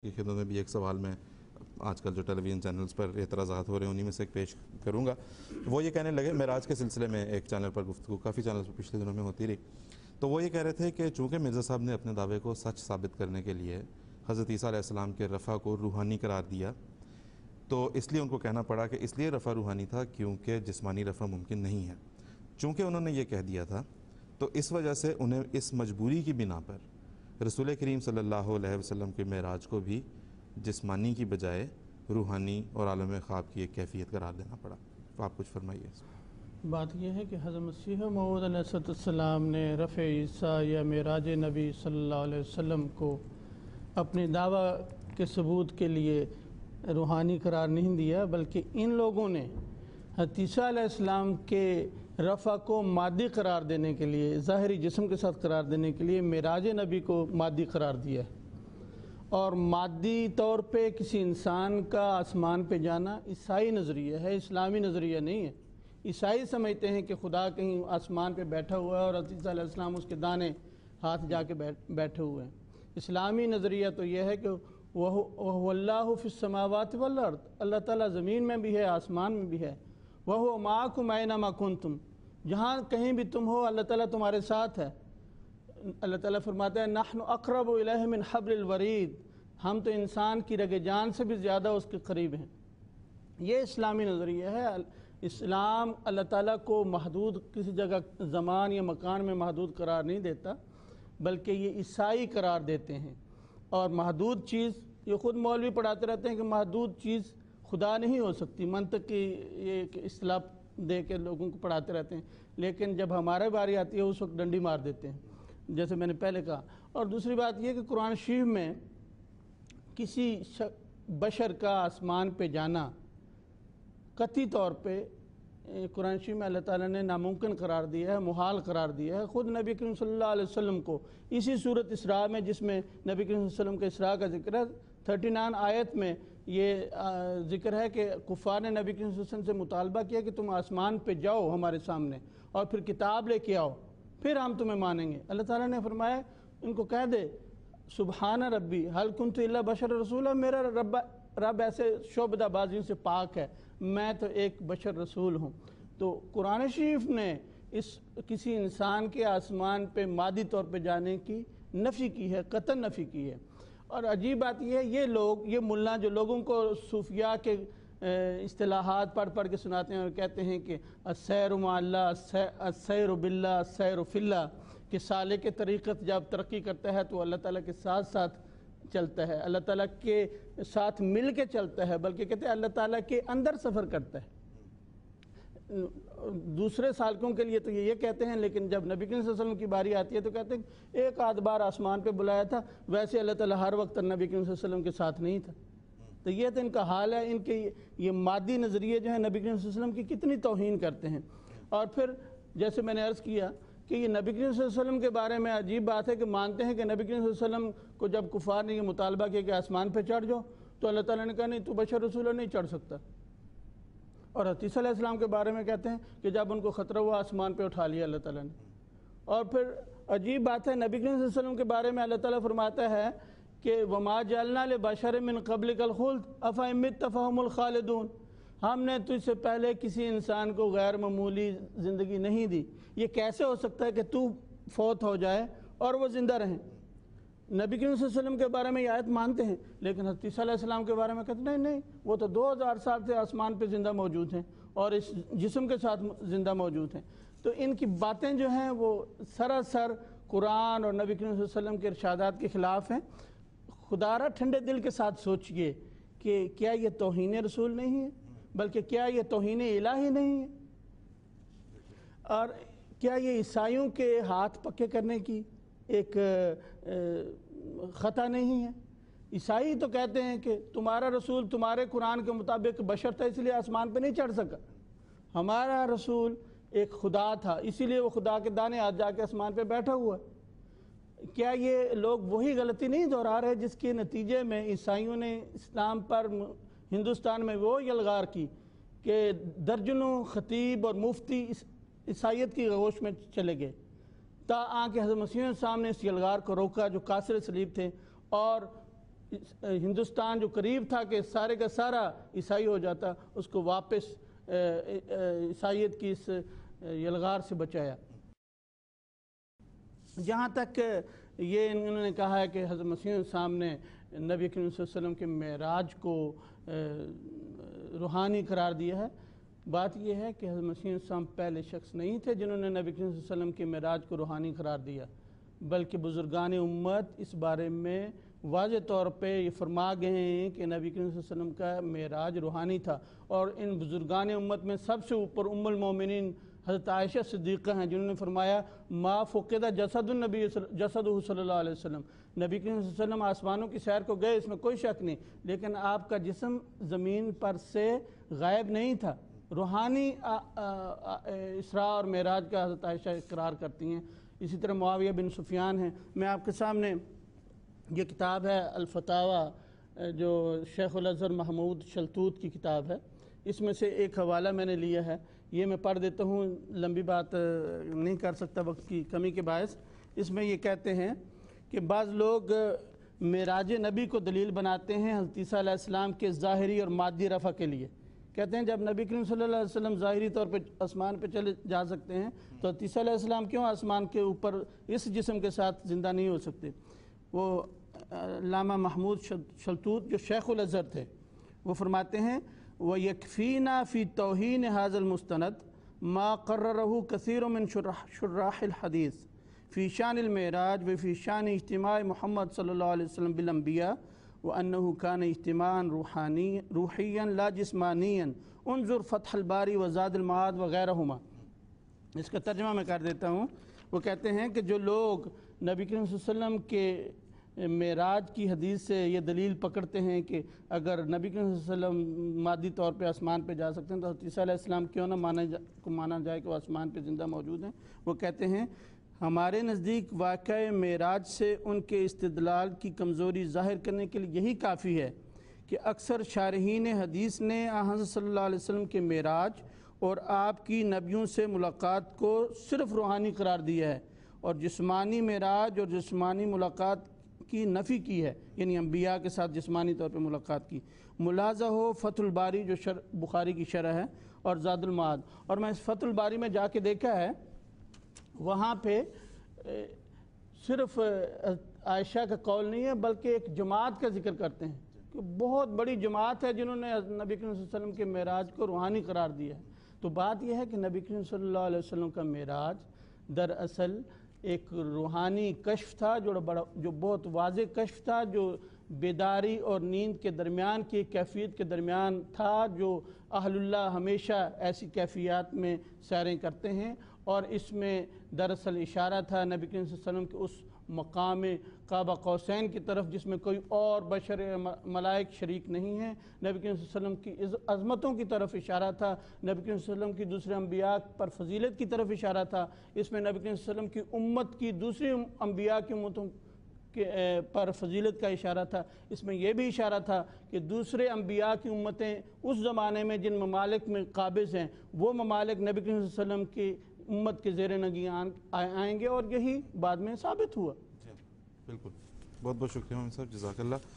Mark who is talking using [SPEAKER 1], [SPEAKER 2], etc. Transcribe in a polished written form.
[SPEAKER 1] کی خدمت میں بھی ایک سوال میں آج کل جو ٹیلی ویژن چینلز پر اعتراضات ہو رہے ہیں انہی میں سے ایک پیش کروں گا۔ وہ یہ کہنے لگے، معراج کے سلسلے میں ایک چینل پر گفتگو کافی چینلز پر پچھلے دنوں میں ہوتی رہی، تو وہ یہ کہہ رہے تھے کہ چونکہ مرزا صاحب نے اپنے دعوے کو سچ ثابت کرنے کے لیے حضرت عیسیٰ علیہ السلام کے رفع کو روحانی قرار دیا، تو اس لیے ان کو کہنا پڑا کہ اس لیے رفع روحانی تھا کیونکہ جسمانی رفع ممکن نہیں ہے۔ چونکہ انہوں نے یہ کہہ دیا تھا تو اس وجہ سے انہیں اس مجبوری کی بنا پر رسول کریم صلی اللہ علیہ وسلم کے معراج کو بھی جسمانی کی بجائے روحانی اور عالم خواب کی ایک کیفیت قرار دینا پڑا۔ تو آپ کچھ فرمائیے اس میں۔
[SPEAKER 2] بات یہ ہے کہ حضرت مسیح موعود علیہ السلام نے رفع عیسیٰ یا معراج نبی صلی اللہ علیہ وسلم کو اپنے دعویٰ کے ثبوت کے لیے روحانی قرار نہیں دیا، بلکہ ان لوگوں نے حضرت عیسیٰ علیہ السلام کے رفع کو مادی قرار دینے کے لیے، ظاہری جسم کے ساتھ قرار دینے کے لیے معراج نبی کو مادی قرار دیا ہے۔ اور مادی طور پہ کسی انسان کا آسمان پہ جانا عیسائی نظریہ ہے، اسلامی نظریہ نہیں ہے۔ عیسائی سمجھتے ہیں کہ خدا کہیں آسمان پہ بیٹھا ہوا ہے اور حضرت عیسیٰ علیہ السلام اس کے دانے ہاتھ جا کے بیٹھے ہوئے ہیں۔ اسلامی نظریہ تو یہ ہے کہ وَهُوَ اللَّهُ فِي السَّمَاوَاتِ وَالْأَرْضِ، اللہ تعالیٰ زمین میں بھی ہے، آسمان میں بھی ہے۔ وَهُوَ مَعَكُمْ أَيْنَمَا كُنْتُمْ، جہاں کہیں بھی تم ہو اللہ تعالیٰ تمہارے ساتھ ہے۔ اللہ تعالیٰ فرماتا ہے نحن اقرب الیہ من حبل الورید، ہم تو انسان کی رگ جان سے بھی زیادہ اس کے قریب ہیں۔ یہ اسلامی نظریہ ہے۔ اسلام اللہ تعالیٰ کو محدود کسی جگہ زمان یا مکان میں محدود قرار نہیں دیتا، بلکہ یہ عیسائی قرار دیتے ہیں۔ اور محدود چیز، یہ خود مولوی پڑھاتے رہتے ہیں کہ محدود چیز خدا نہیں ہو سکتی، منطق کی یہ اصطلاح دے کے لوگوں کو پڑھاتے رہتے ہیں، لیکن جب ہمارے باری آتی ہے اس وقت ڈنڈی مار دیتے ہیں، جیسے میں نے پہلے کہا۔ اور دوسری بات یہ کہ قرآن شریف میں کسی بشر کا آسمان پہ جانا قطعی طور پہ قرآن شریف میں اللہ تعالیٰ نے ناممکن قرار دیا ہے، محال قرار دیا ہے۔ خود نبی کریم صلی اللہ علیہ وسلم کو اسی صورت اسراء میں، جس میں نبی کریم صلی اللہ علیہ وسلم کے اسراء کا ذکر ہے، 39 آیت میں یہ ذکر ہے کہ کفار نے نبی کریم صلی اللہ علیہ وسلم سے مطالبہ کیا کہ تم آسمان پہ جاؤ ہمارے سامنے اور پھر کتاب لے کے آؤ، پھر ہم تمہیں مانیں گے۔ اللہ تعالیٰ نے فرمایا ان کو کہہ دے سبحان ربی حل کنت الا بشر رسولا، میرا رب ایسے شعبدہ بازیوں سے پاک ہے، میں تو ایک بشر رسول ہوں۔ تو قرآن شریف نے کسی انسان کے آسمان پہ مادی طور پہ جانے کی نفی کی ہے، قطعاً نفی کی ہے۔ اور عجیب بات یہ ہے، یہ ملا جو لوگوں کو صوفیاء کے اصطلاحات پڑھ کے سناتے ہیں اور کہتے ہیں کہ السیر مع اللہ، السیر باللہ، السیر فی اللہ، کہ سالک کے طریقت جب ترقی کرتا ہے تو اللہ تعالیٰ کے ساتھ ساتھ چلتا ہے، اللہ تعالیٰ کے ساتھ مل کے چلتا ہے، بلکہ کہتے ہیں اللہ تعالیٰ کے اندر سفر کرتا ہے۔ دوسرے سالکوں کے لیے تو یہ کہتے ہیں، لیکن جب نبی کریم صلی اللہ علیہ وسلم کی باری آتی ہے تو کہتے ہیں ایک آدھ بار آسمان پہ بلایا تھا، ویسے اللہ تعالیٰ ہر وقت نبی کریم صلی اللہ علیہ وسلم کے ساتھ نہیں تھا۔ تو یہ تو ان کا حال ہے، ان کے یہ مادی نظریے جو ہیں نبی کریم صلی اللہ علیہ وسلم کی کتنی توہین کرتے ہیں۔ اور پھر جیسے میں نے عرض کیا کہ یہ نبی کریم صلی اللہ علیہ وسلم کے بارے میں عجیب بات ہے کہ مانتے ہیں کہ نبی کریم صلی اللہ علیہ وسلم کو جب کفار نے یہ مطالبہ کیا کہ آسمان پہ چڑھ جاؤ تو اللہ تعالیٰ نے کہا نہیں، تو بشر رسول نہیں چڑھ سکتا۔ اور حضرت عیسیٰ علیہ السلام کے بارے میں کہتے ہیں کہ جب ان کو خطرہ ہوا آسمان پہ اٹھا لیا اللہ تعالیٰ نے۔ اور پھر عجیب بات ہے، نبی کریم صلی اللہ علیہ وسلم کے بارے میں اللہ تعالیٰ فرماتا ہے کہ وَمَا جَعَلْنَا لِبَشَرٍ مِّن قَبْلِكَ الْخُلْدَ أَفَإِن مِتَّ فَهُمُ الْخَالِدُونَ، ہم نے تجھ سے پہلے کسی انسان کو غیر معمولی زندگی نہیں دی، یہ کیسے ہو سکتا ہے کہ تو فوت ہو جائے اور وہ زندہ رہیں۔ نبی کریم صلی اللہ علیہ وسلم کے بارے میں یہ آیت مانتے ہیں، لیکن حضرت عیسیٰ علیہ السلام کے بارے میں کہتے ہیں نہیں، وہ تو 2000 سال سے آسمان پہ زندہ موجود ہیں اور اس جسم کے ساتھ زندہ موجود ہیں۔ تو ان کی باتیں جو ہیں وہ سراسر قرآن اور نبی کریم صلی اللہ علیہ وسلم کے ارشادات کے خلاف ہیں۔ خدا را ٹھنڈے دل کے ساتھ سوچئے کہ کیا یہ توہین رسول نہیں ہے، بلکہ کیا یہ توہین الہی نہیں ہے، اور کیا یہ عیسائیوں کے ہاتھ پکے کرنے کی ایک خطا نہیں ہے۔ عیسائی تو کہتے ہیں کہ تمہارا رسول تمہارے قرآن کے مطابق بشر تھا، اس لیے آسمان پہ نہیں چڑھ سکا، ہمارا رسول ایک خدا تھا، اسی لیے وہ خدا کے دانے ہاتھ جا کے آسمان پہ بیٹھا ہوا ہے۔ کیا یہ لوگ وہی غلطی نہیں دہرا رہے جس کے نتیجے میں عیسائیوں نے اسلام پر ہندوستان میں وہ یلغار کی کہ درجنوں خطیب اور مفتی عیسائیت کی آغوش میں چلے گئے، تا آن کے حضرت مسیح صاحب نے اس یلغار کو روکا جو کاسر صلیب تھے، اور ہندوستان جو قریب تھا کہ سارے کا سارا عیسائی ہو جاتا، اس کو واپس عیسائیت کی اس یلغار سے بچایا۔ جہاں تک یہ انہوں نے کہا ہے کہ حضرت مسیح السلام نے نبی کریم صلی اللہ علیہ وسلم کے معراج کو روحانی قرار دیا ہے، بات یہ ہے کہ حضرت مسیح السلام پہلے شخص نہیں تھے جنہوں نے نبی کریم صلی اللہ علیہ وسلم کے معراج کو روحانی قرار دیا، بلکہ بزرگان امت اس بارے میں واضح طور پہ یہ فرما گئے ہیں کہ نبی کریم صلی اللہ علیہ وسلم کا معراج روحانی تھا۔ اور ان بزرگان امت میں سب سے اوپر ام المومنین حضرت عائشہ صدیقہ ہیں، جنہوں نے فرمایا ما فقد جسد النبی جسدہ صلی اللہ علیہ وسلم، نبی کریم صلی اللہ علیہ وسلم آسمانوں کی سیر کو گئے، اس میں کوئی شک نہیں، لیکن آپ کا جسم زمین پر سے غائب نہیں تھا۔ روحانی اسراء اور معراج کا حضرت عائشہ اقرار کرتی ہیں۔ اسی طرح معاویہ بن سفیان ہیں۔ میں آپ کے سامنے یہ کتاب ہے الفتاوی، جو شیخ الازہر محمود شلتوت کی کتاب ہے، اس میں سے ایک حوالہ میں نے لیا ہے، یہ میں پڑھ دیتا ہوں، لمبی بات نہیں کر سکتا وقت کی کمی کے باعث۔ اس میں یہ کہتے ہیں کہ بعض لوگ معراج نبی کو دلیل بناتے ہیں حضرت عیسیٰ علیہ السلام کے ظاہری اور مادی رفع کے لیے۔ کہتے ہیں جب نبی کریم صلی اللہ علیہ وسلم ظاہری طور پہ آسمان پہ چلے جا سکتے ہیں تو حضرت عیسیٰ علیہ السلام کیوں آسمان کے اوپر اس جسم کے ساتھ زندہ نہیں ہو سکتے؟ وہ علامہ محمود شلتوت جو شیخ الازہر تھے، وہ فرماتے ہیں وَيَكْفِينَا فِي تَوْهِينِ هَذَا الْمُسْتَنَدِ مَا قَرَّرَهُ كَثِيرٌ مِّن شُرَّاحِ الْحَدِيثِ فِي شَأْنِ الْمِعْرَاجِ وَفِي شَأْنِ اجتماع محمد صلی اللہ علیہ وسلم بالانبیاء وَأَنَّهُ كَانَ اجتماعًا روحيًا لا جسمانيًا انظر فتح الباری وزاد المعاد وغیرہما۔ اس کا ترجمہ میں کر دیتا ہوں۔ وہ کہتے ہیں کہ جو لوگ نبی کریم صلی اللہ علیہ وسلم کے معراج کی حدیث سے یہ دلیل پکڑتے ہیں کہ اگر نبی کریم صلی اللہ علیہ وسلم مادی طور پہ آسمان پہ جا سکتے ہیں تو حضرت عیسیٰ علیہ السلام کیوں نہ مانا جائے کہ وہ آسمان پہ زندہ موجود ہیں۔ وہ کہتے ہیں ہمارے نزدیک واقعہ معراج سے ان کے استدلال کی کمزوری ظاہر کرنے کے لیے یہی کافی ہے کہ اکثر شارحین حدیث نے حضرت صلی اللہ علیہ وسلم کے معراج اور آپ کی نبیوں سے ملاقات کو صرف روحانی قرار دیا ہے اور جسمانی معراج اور جسمانی ملاقات کی نفی کی ہے، یعنی انبیاء کے ساتھ جسمانی طور پہ ملاقات کی۔ ملاحظہ ہو فتح الباری جو بخاری کی شرح ہے اور زاد المعاد۔ اور میں اس فتح الباری میں جا کے دیکھا ہے، وہاں پہ صرف عائشہ کا قول نہیں ہے بلکہ ایک جماعت کا ذکر کرتے ہیں کہ بہت بڑی جماعت ہے جنہوں نے نبی کریم صلی اللہ علیہ وسلم کے معراج کو روحانی قرار دیا ہے۔ تو بات یہ ہے کہ نبی کریم صلی اللہ علیہ وسلم کا معراج دراصل ایک روحانی کشف تھا، جو بہت واضح کشف تھا، جو بیداری اور نیند کے درمیان کی کیفیت کے درمیان تھا، جو اہل اللہ ہمیشہ ایسی کیفیات میں سیریں کرتے ہیں، اور اس میں دراصل اشارہ تھا نبی کریم صلی اللہ علیہ وسلم کے اس مقام قاب قوسین کی طرف جس میں کوئی اور بشر ملائک شریک نہیں ہیں۔ نبی کریم صلی اللہ علیہ وسلم کی عظمتوں کی طرف اشارہ تھا، نبی کریم صلی اللہ علیہ وسلم کی دوسرے انبیاء پر فضیلت کی طرف اشارہ تھا، اس میں نبی کریم صلی اللہ علیہ وسلم کی امت کی دوسری انبیاء کی امتوں پر فضیلت کا اشارہ تھا، اس میں یہ بھی اشارہ تھا کہ دوسرے انبیاء کی امتیں اس زمانے میں جن ممالک میں قابض ہیں وہ ممالک نبی کریم صلی اللہ علیہ وسلم کی امت کے زیر نگین آئیں گے، اور یہی بعد میں ثابت ہوا۔
[SPEAKER 1] بالکل، بہت بہت شکریہ محمد صاحب، جزاک اللہ۔